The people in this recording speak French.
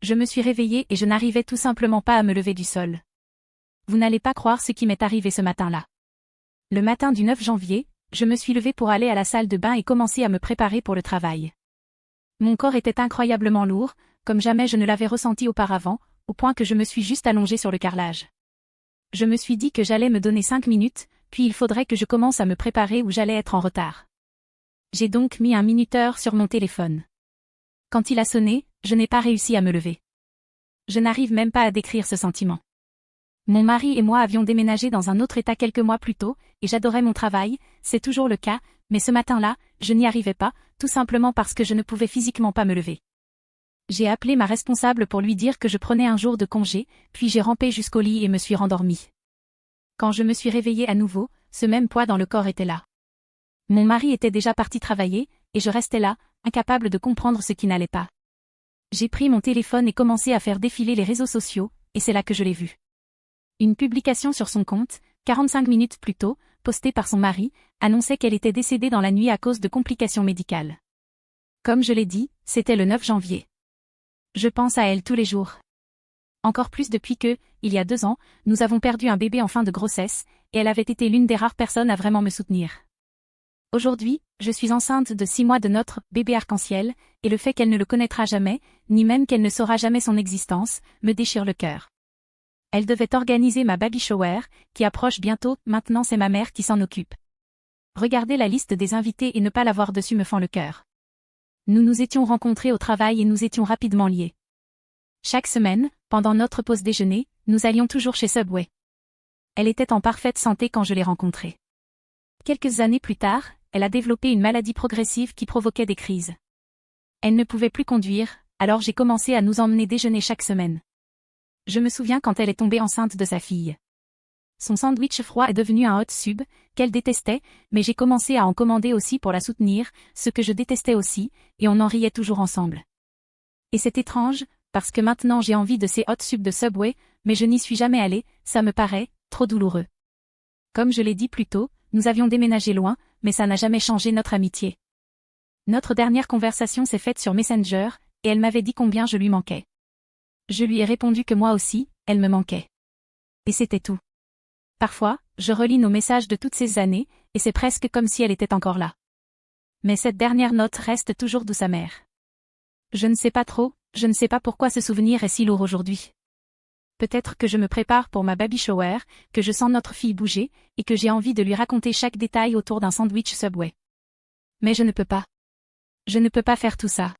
Je me suis réveillée et je n'arrivais tout simplement pas à me lever du sol. Vous n'allez pas croire ce qui m'est arrivé ce matin-là. Le matin du 9 janvier, je me suis levée pour aller à la salle de bain et commencer à me préparer pour le travail. Mon corps était incroyablement lourd, comme jamais je ne l'avais ressenti auparavant, au point que je me suis juste allongée sur le carrelage. Je me suis dit que j'allais me donner 5 minutes, puis il faudrait que je commence à me préparer ou j'allais être en retard. J'ai donc mis un minuteur sur mon téléphone. Quand il a sonné, je n'ai pas réussi à me lever. Je n'arrive même pas à décrire ce sentiment. Mon mari et moi avions déménagé dans un autre état quelques mois plus tôt, et j'adorais mon travail, c'est toujours le cas, mais ce matin-là, je n'y arrivais pas, tout simplement parce que je ne pouvais physiquement pas me lever. J'ai appelé ma responsable pour lui dire que je prenais un jour de congé, puis j'ai rampé jusqu'au lit et me suis rendormie. Quand je me suis réveillée à nouveau, ce même poids dans le corps était là. Mon mari était déjà parti travailler, et je restais là, incapable de comprendre ce qui n'allait pas. J'ai pris mon téléphone et commencé à faire défiler les réseaux sociaux, et c'est là que je l'ai vu. Une publication sur son compte, 45 minutes plus tôt, postée par son mari, annonçait qu'elle était décédée dans la nuit à cause de complications médicales. Comme je l'ai dit, c'était le 9 janvier. Je pense à elle tous les jours. Encore plus depuis que, il y a 2 ans, nous avons perdu un bébé en fin de grossesse, et elle avait été l'une des rares personnes à vraiment me soutenir. Aujourd'hui, je suis enceinte de 6 mois de notre bébé arc-en-ciel, et le fait qu'elle ne le connaîtra jamais, ni même qu'elle ne saura jamais son existence, me déchire le cœur. Elle devait organiser ma baby shower, qui approche bientôt, maintenant c'est ma mère qui s'en occupe. Regarder la liste des invités et ne pas l'avoir dessus me fend le cœur. Nous nous étions rencontrés au travail et nous étions rapidement liés. Chaque semaine, pendant notre pause déjeuner, nous allions toujours chez Subway. Elle était en parfaite santé quand je l'ai rencontrée. Quelques années plus tard, elle a développé une maladie progressive qui provoquait des crises. Elle ne pouvait plus conduire, alors j'ai commencé à nous emmener déjeuner chaque semaine. Je me souviens quand elle est tombée enceinte de sa fille. Son sandwich froid est devenu un hot sub, qu'elle détestait, mais j'ai commencé à en commander aussi pour la soutenir, ce que je détestais aussi, et on en riait toujours ensemble. Et c'est étrange, parce que maintenant j'ai envie de ces hot subs de Subway, mais je n'y suis jamais allée, ça me paraît trop douloureux. Comme je l'ai dit plus tôt, nous avions déménagé loin, mais ça n'a jamais changé notre amitié. Notre dernière conversation s'est faite sur Messenger, et elle m'avait dit combien je lui manquais. Je lui ai répondu que moi aussi, elle me manquait. Et c'était tout. Parfois, je relis nos messages de toutes ces années, et c'est presque comme si elle était encore là. Mais cette dernière note reste toujours douce amère. Je ne sais pas trop, je ne sais pas pourquoi ce souvenir est si lourd aujourd'hui. Peut-être que je me prépare pour ma baby shower, que je sens notre fille bouger, et que j'ai envie de lui raconter chaque détail autour d'un sandwich Subway. Mais je ne peux pas. Je ne peux pas faire tout ça.